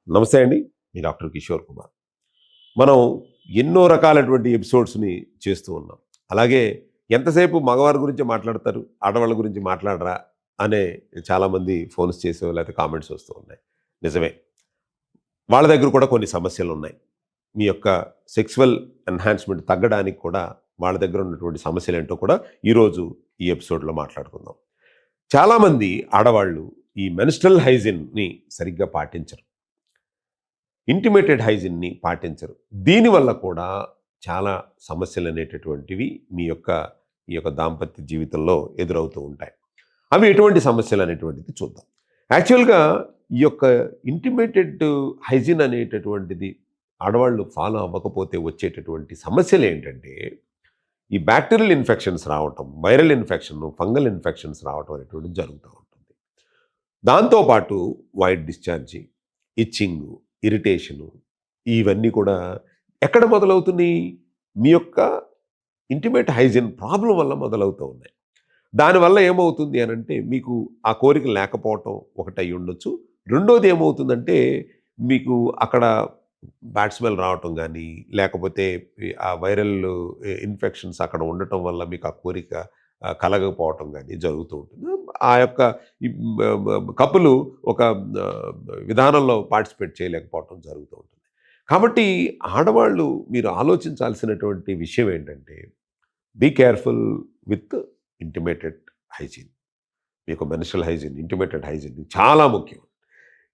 నమస్తే అండి. మీ డాక్టర్ కిషోర్ కుమార్. మనం ఎన్నో రకాలైనటువంటి ఎపిసోడ్స్‌ని చేస్తూ ఉన్నాం. అలాగే ఎంతసేపు మగవారి గురించే మాట్లాడతారు, ఆడవాళ్ళ గురించి మాట్లాడరా అనే చాలామంది ఫోన్స్ చేసో లేకపోతే కామెంట్స్ వస్తూ ఉన్నాయి. నిజమే. వాళ్ళ దగ్గర కూడా కొన్ని సమస్యలున్నాయి. మీ యొక్క సెక్సువల్ ఎన్హాన్స్‌మెంట్ తగ్గడానికి కూడా వాళ్ళ దగ్గర ఉన్నటువంటి సమస్యలేంటో కూడా ఈరోజు ఈ ఎపిసోడ్‌లో మాట్లాడుకుందాం. చాలామంది ఆడవాళ్ళు ఈ మెన్‌స్ట్రల్ హైజీన్‌ని సరిగ్గా పాటించరు. ఇంటిమేటెడ్ హైజీన్ని పాటించరు. దీనివల్ల కూడా చాలా సమస్యలనేటటువంటివి ఈ యొక్క దాంపత్య జీవితంలో ఎదురవుతూ ఉంటాయి. అవి ఎటువంటి సమస్యలనేటువంటిది చూద్దాం. యాక్చువల్‌గా ఈ యొక్క ఇంటిమేటెడ్ హైజీన్ అనేటటువంటిది ఆడవాళ్ళు ఫాలో అవ్వకపోతే వచ్చేటటువంటి సమస్యలేంటంటే, ఈ బ్యాక్టీరియల్ ఇన్ఫెక్షన్స్ రావటం, వైరల్ ఇన్ఫెక్షన్, ఫంగల్ ఇన్ఫెక్షన్స్ రావటం అనేటువంటిది జరుగుతూ ఉంటుంది. దాంతో పాటు వైట్ డిశ్చార్జి, ఇచ్చింగు, ఇరిటేషను ఇవన్నీ కూడా ఎక్కడ మొదలవుతున్నాయి? మీ యొక్క ఇంటిమేట్ హైజీన్ ప్రాబ్లమ్ వల్ల మొదలవుతూ ఉన్నాయి. దానివల్ల ఏమవుతుంది అనంటే మీకు ఆ కోరిక లేకపోవటం ఒకటై ఉండొచ్చు. రెండోది ఏమవుతుందంటే మీకు అక్కడ బ్యాడ్ స్మెల్ రావటం గానీ, లేకపోతే ఆ వైరల్ ఇన్ఫెక్షన్స్ అక్కడ ఉండటం వల్ల మీకు ఆ కోరిక కలగకపోవటం గానీ జరుగుతూ ఉంటుంది. ఆ యొక్క ఈ కపులు ఒక ఆహ్, విధానంలో పార్టిసిపేట్ చేయలేకపోవటం జరుగుతూ ఉంటుంది. కాబట్టి ఆడవాళ్ళు మీరు ఆలోచించాల్సినటువంటి విషయం ఏంటంటే, be careful with intimated hygiene. మీకు మెన్‌స్ట్రువల్ హైజీన్, ఇంటిమేటెడ్ హైజీన్ చాలా ముఖ్యం.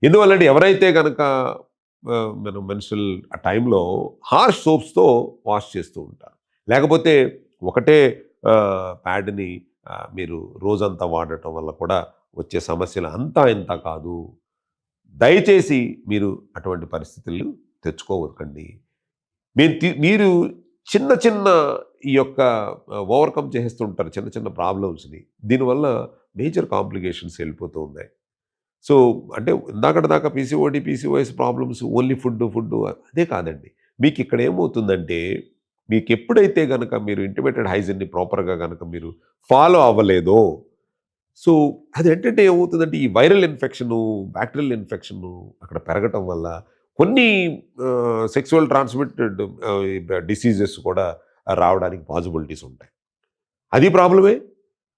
ఎందువల్లంటే ఎవరైతే గనక మనం మెన్‌స్ట్రువల్ ఆ టైంలో హార్ష్ సోప్స్‌తో వాష్ చేస్తూ ఉంటారు. లేకపోతే ఒకటే ప్యాడ్‌ని మీరు రోజంతా వాడటం వల్ల కూడా వచ్చే సమస్యలు అంతా ఇంత కాదు. దయచేసి మీరు అటువంటి పరిస్థితులు తెచ్చుకోవకండి. మీరు చిన్న చిన్న ఈ యొక్క ఓవర్‌కమ్ చేసేస్తుంటారు చిన్న చిన్న ప్రాబ్లమ్స్‌ని. దీనివల్ల మేజర్ కాంప్లికేషన్స్ వెళ్ళిపోతూ ఉన్నాయి. సో, అంటే ఇందాకటి దాకా PCOD, PCOS problems only food అదే కాదండి. మీకిక్కడ ఏమవుతుందంటే, మీకెప్పుడైతే గనక మీరు ఇంటిమేటెడ్ హైజీన్‌ని ప్రాపర్‌గా గనక మీరు ఫాలో అవ్వలేదో, సో, అదేంటంటే ఏమవుతుందంటే, ఈ వైరల్ ఇన్ఫెక్షను, బ్యాక్టీరియల్ ఇన్ఫెక్షను అక్కడ పెరగటం వల్ల కొన్ని సెక్సువల్ ట్రాన్స్‌మిటెడ్ డిసీజెస్ కూడా రావడానికి పాసిబిలిటీస్ ఉంటాయి. అది ప్రాబ్లమే.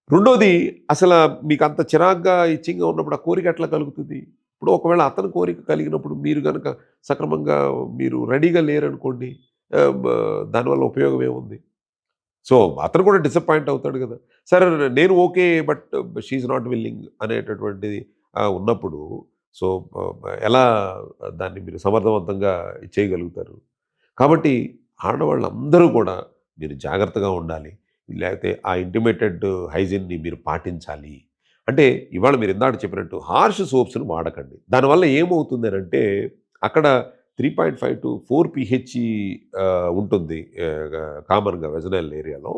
రెండోది అసల మీకంత చిరాగ్గా, ఇచ్చింగ్‌గా ఉన్నప్పుడు ఆ కోరిక ఎట్లా కలుగుతుంది? ఇప్పుడు ఒకవేళ అతని కోరిక కలిగినప్పుడు మీరు గనక సక్రమంగా మీరు రెడీగా లేరనుకోండి, ఆహ్, బ దానివల్ల ఉపయోగం ఏముంది? సో, అతను కూడా డిసప్పాయింట్ అవుతాడు గదా! సరే నేను okay. But she is not willing అనేటటువంటిది ఉన్నప్పుడు సో, ఎలా దాన్ని మీరు సమర్థవంతంగా చేయగలుగుతారు? కాబట్టి ఆడవాళ్ళందరూ కూడా మీరు జాగ్రత్తగా ఉండాలి. లేకపోతే ఆ ఇంటిమేటెడ్ హైజీన్‌ని మీరు పాటించాలి. అంటే ఇవాళ మీరు ఇందాక చెప్పినట్టు హార్ష్ సోప్స్‌ని వాడకండి. దానివల్ల ఏమవుతుందనంటే అక్కడ 3.5-4 పీహెచ్ ఉంటుంది. కామన్‌గా వెజనైల్ ఏరియాలో.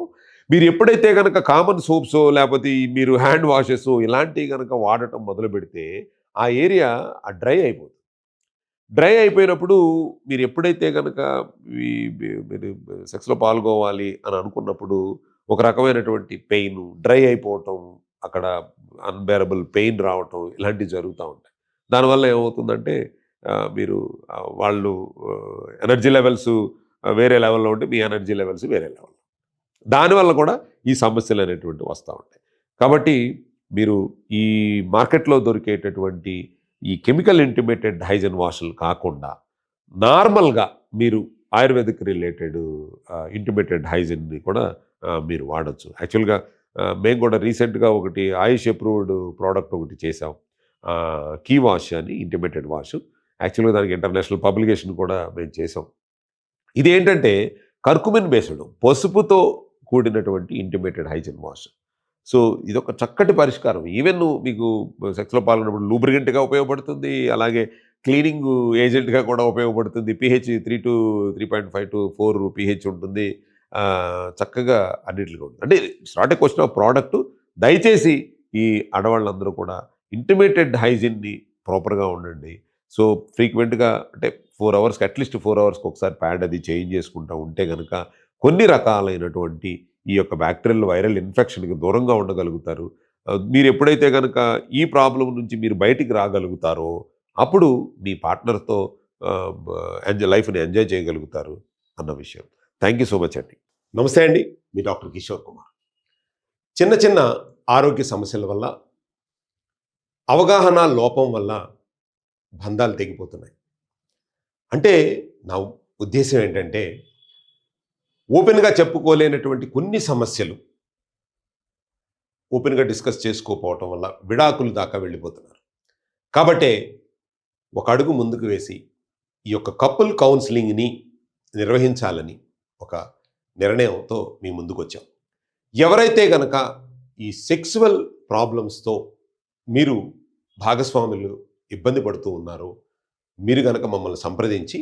మీరు ఎప్పుడైతే గనక కామన్ సోప్సో లేపోతే ఈ మీరు హ్యాండ్ వాషెసో ఇలాంటివి గనక వాడటం మొదలుపెడితే ఆ ఏరియా డ్రై అయిపోతుంది. డ్రై అయిపోయినప్పుడు మీరు ఎప్పుడైతే గనక ఈ మీరు సెక్స్‌లో పాల్గొవాలి అని అనుకున్నప్పుడు ఒక రకమైనటువంటి పెయిను, డ్రై అయిపోవటం, అక్కడ అన్‌బేరబుల్ పెయిన్ రావటం ఇలాంటివి జరుగుతా ఉంటాయి. దానివల్ల ఏమవుతుందంటే మీరు వాళ్ళు ఎనర్జీ లెవెల్స్ వేరే లెవెల్‌లో ఉంటే మీ ఎనర్జీ లెవెల్స్ వేరే లెవెల్‌లో. దానివల్ల కూడా ఈ సమస్యలనేటువంటివి వస్తా ఉంటాయి. కాబట్టి మీరు ఈ మార్కెట్‌లో దొరికేటటువంటి ఈ కెమికల్ ఇంటిమేటెడ్ హైజీన్ వాష్‌లు కాకుండా నార్మల్‌గా మీరు ఆయుర్వేదిక్ రిలేటెడ్ ఇంటిమేటెడ్ హైజీన్‌ని కూడా మీరు వాడొచ్చు. యాక్చువల్‌గా మేము కూడా రీసెంట్‌గా ఒకటి ఆయుష్ అప్రూవ్డ్ ప్రోడక్ట్ ఒకటి చేసాం. కీ వాష్ అని ఇంటిమేటెడ్ వాష్. యాక్చువల్‌గా దానికి ఇంటర్నేషనల్ పబ్లికేషన్ కూడా మేము చేసాం. ఇదేంటంటే కర్కుమిన్ బేస్డ్ పసుపుతో కూడినటువంటి ఇంటిమేటెడ్ హైజీన్ వాష్. సో, ఇదొక చక్కటి పరిష్కారం. ఈవెన్ మీకు సెక్స్‌లో పాల్గొన్నప్పుడు లూబ్రిగెంట్‌గా ఉపయోగపడుతుంది. అలాగే క్లీనింగ్ ఏజెంట్‌గా కూడా ఉపయోగపడుతుంది. పీహెచ్ 3-3.5-4 పీహెచ్ ఉంటుంది. చక్కగా అన్నిట్లిగా ఉంటుంది. అంటే it's not a question of product. దయచేసి ఈ ఆడవాళ్ళందరూ కూడా ఇంటిమేటెడ్ హైజీన్‌ని ప్రాపర్‌గా ఉండండి. సో, ఫ్రీక్వెంట్‌గా అంటే 4 అవర్స్‌కి అట్‌లీస్ట్ 4 అవర్స్‌కి ఒకసారి ప్యాడ్ అది చేంజ్ చేసుకుంటా ఉంటే గనక కొన్ని రకాలైనటువంటి ఈ యొక్క బ్యాక్టీరియల్, వైరల్ ఇన్ఫెక్షన్‌కి దూరంగా ఉండగలుగుతారు. మీరెప్పుడైతే గనక ఈ ప్రాబ్లమ్ నుంచి మీరు బయటికి రాగలుగుతారో, అప్పుడు మీ పార్ట్నర్తో లైఫ్ని ఎంజాయ్ చేయగలుగుతారు అన్న విషయం. థ్యాంక్ యూ సో మచ్ అండి. నమస్తే అండి, మీ డాక్టర్ కిషోర్ కుమార్. చిన్న చిన్న ఆరోగ్య సమస్యల వల్ల, అవగాహన లోపం వల్ల బంధాలు తెగిపోతున్నాయి. అంటే నా ఉద్దేశం ఏంటంటే, ఓపెన్గా చెప్పుకోలేనటువంటి కొన్ని సమస్యలు ఓపెన్గా డిస్కస్ చేసుకోకపోవటం వల్ల విడాకులు దాకా వెళ్ళిపోతున్నారు. కాబట్టే ఒక అడుగు ముందుకు వేసి ఈ యొక్క కపుల్ కౌన్సిలింగ్ని నిర్వహించాలని ఒక నిర్ణయంతో మీ ముందుకు వచ్చాం. ఎవరైతే గనక ఈ సెక్సువల్ ప్రాబ్లమ్స్తో మీరు భాగస్వాములు ఇబ్బంది పడుతూ ఉన్నారో, మీరు గనక మమ్మల్ని సంప్రదించి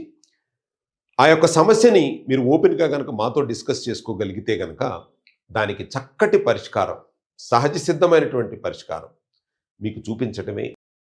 ఆ యొక్క సమస్యని మీరు ఓపెన్గా గనక మాతో డిస్కస్ చేసుకోగలిగితే గనక దానికి చక్కటి పరిష్కారం, సహజ సిద్ధమైనటువంటి పరిష్కారం మీకు చూపించడమే